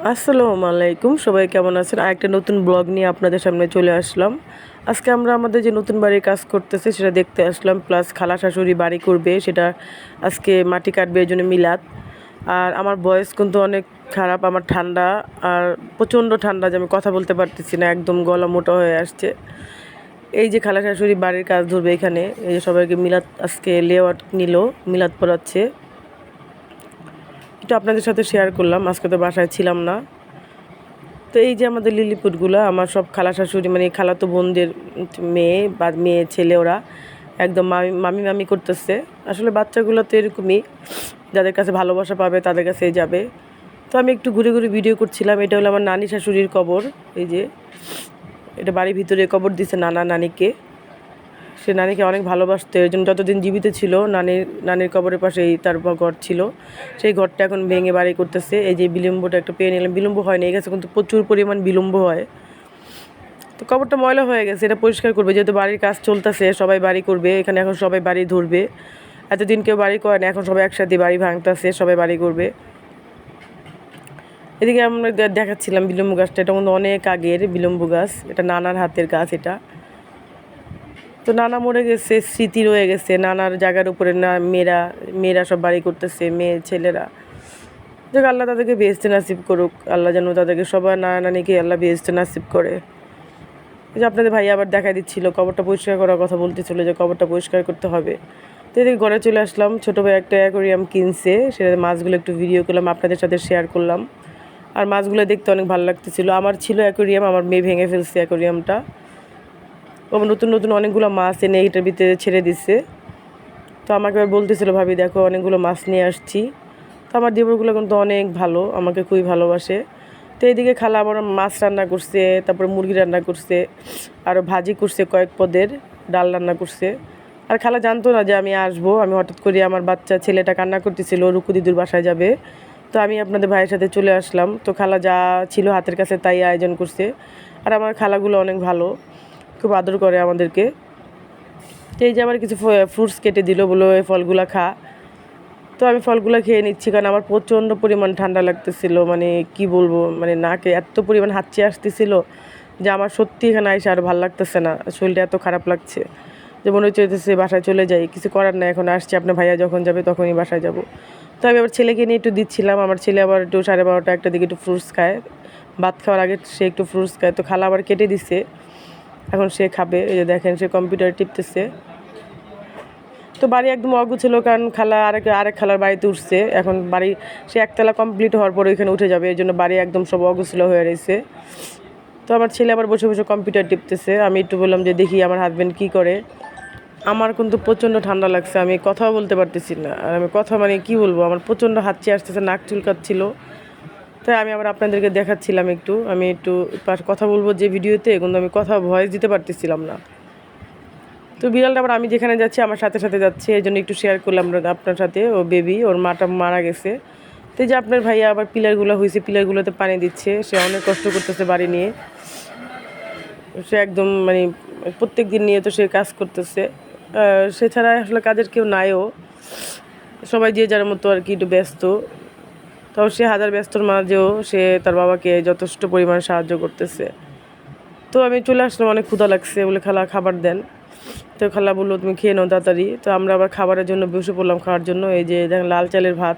আসসালামু আলাইকুম, সবাই কেমন আছেন? আরেকটা নতুন ব্লগ নিয়ে আপনাদের সামনে চলে আসলাম। আজকে আমরা আমাদের যে নতুন বাড়ির কাজ করতেছে সেটা দেখতে আসলাম, প্লাস খালা শাশুড়ি বাড়ি করবে, সেটা আজকে মাটি কাটবে, এই জন্য মিলাদ। আর আমার ভয়েস কিন্তু অনেক খারাপ, আমার ঠান্ডা, আর প্রচণ্ড ঠান্ডা যে আমি কথা বলতে পারতেছি না, একদম গলা মোটা হয়ে আসছে। এই যে খালা শাশুড়ি বাড়ির কাজ ধরবে এখানে, এই যে সবাইকে মিলাদ আজকে লেআউট নিল, মিলাদ পড়াচ্ছে। একটু আপনাদের সাথে শেয়ার করলাম, আজকে তো বাসায় ছিলাম না। তো এই যে আমাদের লিলিপুটগুলো, আমার সব খালা শাশুড়ি মানে খালাতো বোনদের মেয়ে বা মেয়ে ছেলে, ওরা একদম মামি মামি মামি করতেছে। আসলে বাচ্চাগুলো তো এরকমই, যাদের কাছে ভালোবাসা পাবে তাদের কাছেই যাবে। তো আমি একটু ঘুরে ঘুরে ভিডিও করছিলাম। এটা হলো আমার নানি শাশুড়ির কবর। এই যে এটা বাড়ির ভিতরে কবর দিছে নানা নানিকে। সে নানিকে অনেক ভালোবাসতো, এর জন্য যতদিন জীবিত ছিল নানির কবরের পাশেই তার ঘর ছিল। সেই ঘরটা এখন ভেঙে বাড়ি করতেছে। এই যে বিলম্বটা একটা পেয়ে নিলাম, বিলম্ব হয়নি, এই গেছে কিন্তু প্রচুর পরিমাণ বিলম্ব হয়। তো কবরটা ময়লা হয়ে গেছে, এটা পরিষ্কার করবে, যেহেতু বাড়ির কাজ চলতেছে, সবাই বাড়ি করবে এখানে, এখন সবাই বাড়ি ধরবে। এতদিন কেউ বাড়ি করে না, এখন সবাই একসাথে বাড়ি ভাঙতেছে, সবাই বাড়ি করবে। এদিকে আমরা দেখাচ্ছিলাম বিলম্ব গাছটা, এটা কিন্তু অনেক আগের বিলম্ব গাছ, এটা নানার হাতের গাছ এটা। তো নানা মরে গেছে, স্মৃতি রয়ে গেছে নানার জায়গার উপরে। না মেয়েরা মেয়েরা সব বাড়ি করতেছে, মেয়ে ছেলেরা। যাক, আল্লাহ তাদেরকে বেহেশতে নাসিব করুক, আল্লাহ যেন তাদেরকে সবার নানা নানিকে আল্লাহ বেহেশতে নাসিব করে। এই যে আপনাদের ভাই আবার দেখা দিচ্ছিল, কবরটা পরিষ্কার করার কথা বলতেছিল যে কবরটা পরিষ্কার করতে হবে। তো এদিকে ঘরে চলে আসলাম, ছোটো ভাই একটা অ্যাকোরিয়াম কিনছে, সেটা মাছগুলো একটু ভিডিও করলাম, আপনাদের সাথে শেয়ার করলাম। আর মাছগুলো দেখতে অনেক ভালো লাগতেছিল। আমার ছিল অ্যাকোরিয়াম, আমার মেয়ে ভেঙে ফেলছে অ্যাকোরিয়ামটা। ও নতুন নতুন অনেকগুলো মাছ এনে এটার ভিতরে ছেড়ে দিচ্ছে। তো আমাকে এবার বলতেছিল, ভাবি দেখো অনেকগুলো মাছ নিয়ে আসছি। তো আমার দেবরগুলো কিন্তু অনেক ভালো, আমাকে খুবই ভালোবাসে। তো এইদিকে খালা আবার মাছ রান্না করছে, তারপরে মুরগি রান্না করছে, আরও ভাজি করছে, কয়েক পদের ডাল রান্না করছে। আর খালা জানতো না যে আমি আসবো। আমি হঠাৎ করে, আমার বাচ্চা ছেলেটা কান্না করতেছিল, রুকু দিদুর বাসায় যাবে। তো আমি আপনাদের ভাইয়ের সাথে চলে আসলাম। তো খালা যা ছিল হাতের কাছে তাই আয়োজন করছে। আর আমার খালাগুলো অনেক ভালো, খুব আদর করে আমাদেরকে। তো এই যে আবার কিছু ফ্রুটস কেটে দিল, বলো এই ফলগুলো খা। তো আমি ফলগুলো খেয়ে নিচ্ছি, কারণ আমার প্রচণ্ড পরিমাণ ঠান্ডা লাগতেছিল, মানে কি বলবো, মানে নাকে এত পরিমাণ হাঁচি আসতেছিল যে আমার সত্যি এখানে এসে আর ভালো লাগতেছে না, শরীরটা এত খারাপ লাগছে যে মনে হচ্ছে বাসায় চলে যাই। কিছু করার না, এখন আসছি, আপনার ভাইয়া যখন যাবে তখনই বাসায় যাব। তো আমি আবার ছেলেকে নিয়ে একটু দিচ্ছিলাম, আমার ছেলে আবার একটু 12:30 একটা দিকে একটু ফ্রুটস খায়, ভাত খাওয়ার আগে সে একটু ফ্রুটস খায়। তো খালা আবার কেটে দিছে, এখন সে খাবে। এই যে দেখেন, সে কম্পিউটারে টিপতেছে। তো বাড়ি একদম অগুছালো, কারণ খালা আরেক খালার বাড়িতে উঠছে, এখন বাড়ি সে একতলা কমপ্লিট হওয়ার পরে ওইখানে উঠে যাবে, এই জন্য বাড়ি একদম সব অগুছালো হয়ে রয়েছে। তো আমার ছেলে আবার বসে বসে কম্পিউটার টিপতেছে। আমি একটু বললাম যে দেখি আমার হাজব্যান্ড কী করে। আমার কিন্তু প্রচণ্ড ঠান্ডা লাগছে, আমি কথাও বলতে পারতেছি না। আর আমি কথা মানে কি বলবো, আমার প্রচণ্ড হাঁচি আসতেছে, নাক চুলকাচ্ছিল। তাই আমি আবার আপনাদেরকে দেখাচ্ছিলাম একটু, আমি একটু কথা বলবো যে ভিডিওতে, কিন্তু আমি কথা ভয়েস দিতে পারতেছিলাম না। তো বিড়ালটা আবার আমি যেখানে যাচ্ছি আমার সাথে সাথে যাচ্ছে, এই জন্য একটু শেয়ার করলাম আপনার সাথে। ও বেবি, ওর মাটা মারা গেছে। তো যে আপনার ভাইয়া আবার পিলারগুলো হয়েছে, পিলারগুলোতে পানি দিচ্ছে, সে অনেক কষ্ট করতেছে বাড়ি নিয়ে। সে একদম মানে প্রত্যেক দিন নিয়ে তো সে কাজ করতেছে, সে ছাড়া আসলে কাজের কেউ নাইও, সবাই যে যার মতো আর কি একটু ব্যস্ত। তাও সে হাজার ব্যস্তর মাঝেও সে তার বাবাকে যথেষ্ট পরিমাণ সাহায্য করতেছে। তো আমি চলে আসলাম, অনেক ক্ষুধা লাগছে বলে খালা খাবার দেন। তো খালা বললো তুমি খেয়ে নাও তাড়াতাড়ি। তো আমরা আবার খাবারের জন্য বসে পড়লাম খাওয়ার জন্য। এই যে দেখেন লাল চালের ভাত,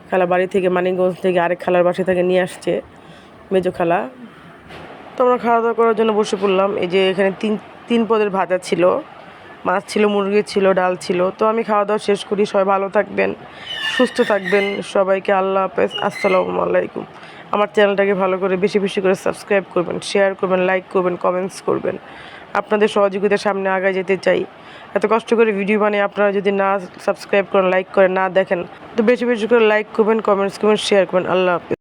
খালা বাড়ি থেকে মানিকগঞ্জ থেকে আরেক খালার বাসা থেকে নিয়ে আসছে, মেজো খালা। তো আমরা খাওয়া দাওয়া করার জন্য বসে পড়লাম। এই যে এখানে তিন পদের ভাজা ছিল, মাছ ছিল, মুরগি ছিল, ডাল ছিল। তো আমি খাওয়া দাওয়া শেষ করি। সবাই ভালো থাকবেন, সুস্থ থাকবেন, সবাইকে আল্লাহ হাফেজ, আসসালামু আলাইকুম। আমার চ্যানেলটাকে ভালো করে বেশি বেশি করে সাবস্ক্রাইব করবেন, শেয়ার করবেন, লাইক করবেন, কমেন্টস করবেন। আপনাদের সহযোগিতার সামনে আগায় যেতে চাই। এত কষ্ট করে ভিডিও বানিয়ে আপনারা যদি না সাবস্ক্রাইব করেন, লাইক করেন, না দেখেন, তো বেশি বেশি করে লাইক করবেন, কমেন্টস করবেন, শেয়ার করবেন। আল্লাহ হাফেজ।